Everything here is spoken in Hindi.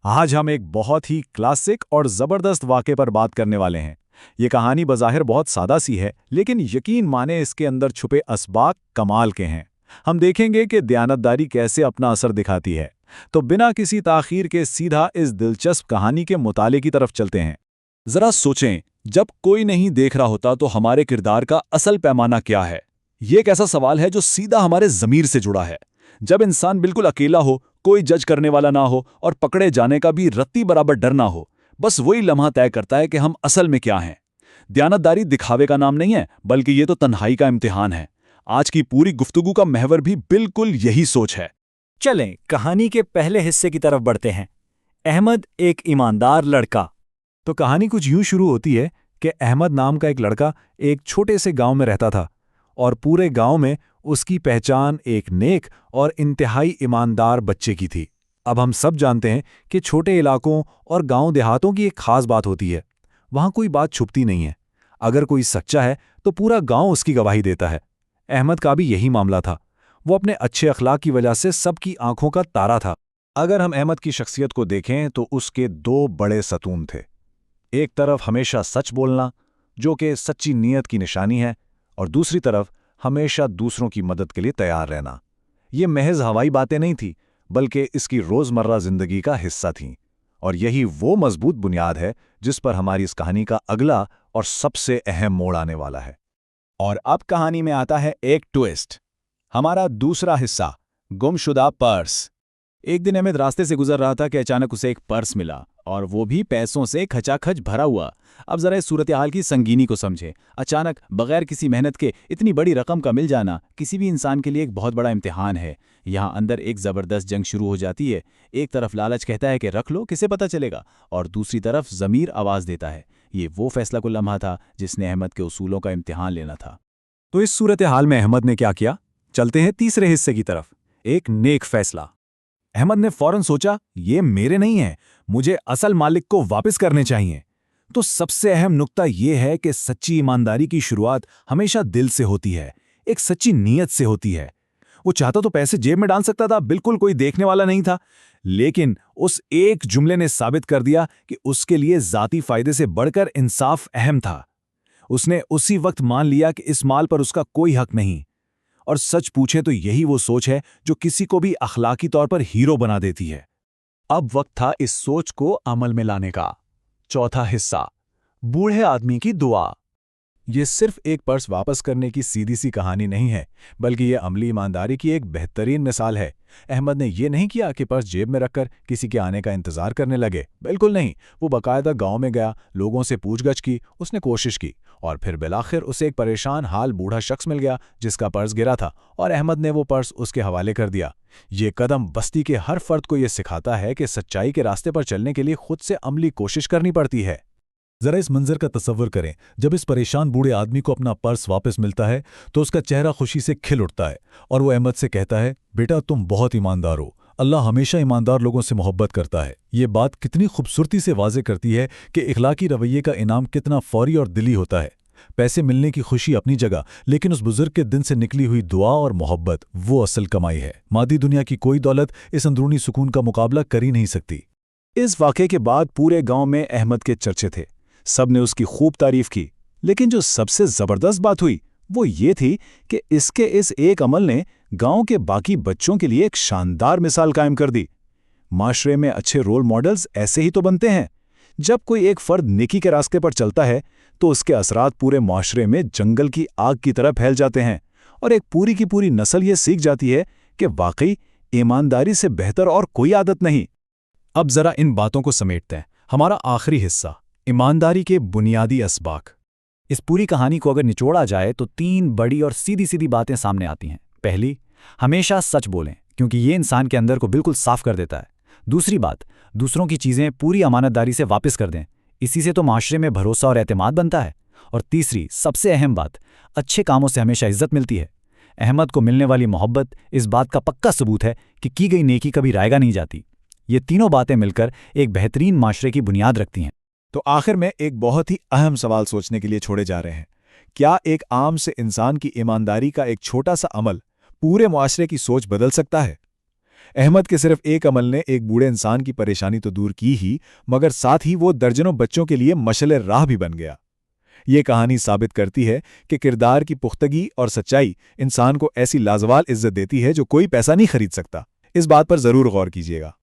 आज हम एक बहुत ही क्लासिक और ज़बरदस्त वाक़े पर बात करने वाले हैं। ये कहानी बज़ाहिर बहुत सादा सी है, लेकिन यकीन माने इसके अंदर छुपे असबाक कमाल के हैं। हम देखेंगे कि दयानतदारी कैसे अपना असर दिखाती है। तो बिना किसी ताख़ीर के सीधा इस दिलचस्प कहानी के मुताले की तरफ चलते हैं। ज़रा सोचें, जब कोई नहीं देख रहा होता तो हमारे किरदार का असल पैमाना क्या है? ये एक ऐसा सवाल है जो सीधा हमारे ज़मीर से जुड़ा है। जब इंसान बिल्कुल अकेला हो, कोई जज करने वाला ना हो और पकड़े जाने का भी रत्ती बराबर डर ना हो, बस वही लम्हा तय करता है कि हम असल में क्या हैं। दयानतदारी दिखावे का नाम नहीं है, बल्कि ये तो तन्हाई का इम्तिहान है। आज की पूरी गुफ्तगू का महवर भी बिल्कुल यही सोच है। चलें कहानी के पहले हिस्से की तरफ बढ़ते हैं। अहमद एक ईमानदार लड़का। तो कहानी कुछ यूं शुरू होती है कि अहमद नाम का एक लड़का एक छोटे से गांव में रहता था और पूरे गांव में उसकी पहचान एक नेक और इंतहाई ईमानदार बच्चे की थी। अब हम सब जानते हैं कि छोटे इलाकों और गांव देहातों की एक खास बात होती है, वहां कोई बात छुपती नहीं है। अगर कोई सच्चा है तो पूरा गांव उसकी गवाही देता है। अहमद का भी यही मामला था। वो अपने अच्छे अखलाक की वजह से सबकी आंखों का तारा था। अगर हम अहमद की शख्सियत को देखें तो उसके दो बड़े सतून थे। एक तरफ हमेशा सच बोलना, जो कि सच्ची नीयत की निशानी है, और दूसरी तरफ हमेशा दूसरों की मदद के लिए तैयार रहना। ये महज हवाई बातें नहीं थी, बल्कि इसकी रोज़मर्रा ज़िंदगी का हिस्सा थीं। और यही वो मजबूत बुनियाद है जिस पर हमारी इस कहानी का अगला और सबसे अहम मोड़ आने वाला है। और अब कहानी में आता है एक ट्विस्ट। हमारा दूसरा हिस्सा, गुमशुदा पर्स। एक दिन अहमद रास्ते से गुजर रहा था कि अचानक उसे एक पर्स मिला, और वो भी पैसों से खचाखच भरा हुआ। अब जरा इस सूरत हाल की संगीनी को समझे। अचानक बगैर किसी मेहनत के इतनी बड़ी रकम का मिल जाना किसी भी इंसान के लिए एक बहुत बड़ा इम्तिहान है। यहाँ अंदर एक ज़बरदस्त जंग शुरू हो जाती है। एक तरफ लालच कहता है कि रख लो, किसे पता चलेगा, और दूसरी तरफ ज़मीर आवाज़ देता है। ये वो फैसला को लम्हा था जिसने अहमद के उसूलों का इम्तिहान लेना था। तो इस सूरत हाल में अहमद ने क्या किया? चलते हैं तीसरे हिस्से की तरफ। एक नेक फैसला। अहमद ने फौरन सोचा, ये मेरे नहीं है, मुझे असल मालिक को वापस करने चाहिए। तो सबसे अहम नुक्ता यह है कि सच्ची ईमानदारी की शुरुआत हमेशा दिल से होती है, एक सच्ची नीयत से होती है। वो चाहता तो पैसे जेब में डाल सकता था, बिल्कुल कोई देखने वाला नहीं था, लेकिन उस एक जुमले ने साबित कर दिया कि उसके लिए जाती फायदे से बढ़कर इंसाफ अहम था। उसने उसी वक्त मान लिया कि इस माल पर उसका कोई हक नहीं। और सच पूछे तो यही वो सोच है जो किसी को भी अखलाकी तौर पर हीरो बना देती है। अब वक्त था इस सोच को अमल में लाने का। चौथा हिस्सा, बूढ़े आदमी की दुआ। ये सिर्फ एक पर्स वापस करने की सीधी सी कहानी नहीं है, बल्कि ये अमली ईमानदारी की एक बेहतरीन मिसाल है। अहमद ने ये नहीं किया कि पर्स जेब में रखकर किसी के आने का इंतजार करने लगे, बिल्कुल नहीं। वो बाकायदा गांव में गया, लोगों से पूछगछ की, उसने कोशिश की, और फिर बिलाखिर उसे एक परेशान हाल बूढ़ा शख्स मिल गया जिसका पर्स गिरा था, और अहमद ने वो पर्स उसके हवाले कर दिया। ये कदम बस्ती के हर फर्द को ये सिखाता है कि सच्चाई के रास्ते पर चलने के लिए खुद से अमली कोशिश करनी पड़ती है। जरा इस मंजर का तसव्वुर करें। जब इस परेशान बूढ़े आदमी को अपना पर्स वापस मिलता है तो उसका चेहरा खुशी से खिल उठता है, और वो अहमद से कहता है, बेटा तुम बहुत ईमानदार हो, अल्लाह हमेशा ईमानदार लोगों से मोहब्बत करता है। ये बात कितनी खूबसूरती से वाज़े करती है कि इखलाकी रवैये का इनाम कितना फौरी और दिली होता है। पैसे मिलने की खुशी अपनी जगह, लेकिन उस बुजुर्ग के दिन से निकली हुई दुआ और मोहब्बत वो असल कमाई है। मादी दुनिया की कोई दौलत इस अंदरूनी सुकून का मुकाबला कर ही नहीं सकती। इस वाक़े के बाद पूरे गांव में अहमद के चर्चे थे। सब ने उसकी खूब तारीफ की, लेकिन जो सबसे ज़बरदस्त बात हुई वो ये थी कि इसके इस एक अमल ने गांव के बाकी बच्चों के लिए एक शानदार मिसाल कायम कर दी। माशरे में अच्छे रोल मॉडल्स ऐसे ही तो बनते हैं। जब कोई एक फर्द नेकी के रास्ते पर चलता है तो उसके असरात पूरे माशरे में जंगल की आग की तरह फैल जाते हैं, और एक पूरी की पूरी नस्ल ये सीख जाती है कि वाकई ईमानदारी से बेहतर और कोई आदत नहीं। अब जरा इन बातों को समेटते हैं। हमारा आखिरी हिस्सा, ईमानदारी के बुनियादी असबाक। इस पूरी कहानी को अगर निचोड़ा जाए तो तीन बड़ी और सीधी सीधी बातें सामने आती हैं। पहली, हमेशा सच बोलें, क्योंकि ये इंसान के अंदर को बिल्कुल साफ कर देता है। दूसरी बात, दूसरों की चीज़ें पूरी अमानतदारी से वापस कर दें, इसी से तो माशरे में भरोसा और एतमाद बनता है। और तीसरी, सबसे अहम बात, अच्छे कामों से हमेशा इज्जत मिलती है। अहमद को मिलने वाली मोहब्बत इस बात का पक्का सबूत है कि की गई नेकी कभी रायगा नहीं जाती। ये तीनों बातें मिलकर एक बेहतरीन माशरे की बुनियाद रखती हैं। तो आखिर में एक बहुत ही अहम सवाल सोचने के लिए छोड़े जा रहे हैं। क्या एक आम से इंसान की ईमानदारी का एक छोटा सा अमल पूरे मुआशरे की सोच बदल सकता है? अहमद के सिर्फ एक अमल ने एक बूढ़े इंसान की परेशानी तो दूर की ही, मगर साथ ही वो दर्जनों बच्चों के लिए मशले राह भी बन गया। ये कहानी साबित करती है कि किरदार की पुख्तगी और सच्चाई इंसान को ऐसी लाजवाब इज्जत देती है जो कोई पैसा नहीं खरीद सकता। इस बात पर जरूर गौर कीजिएगा।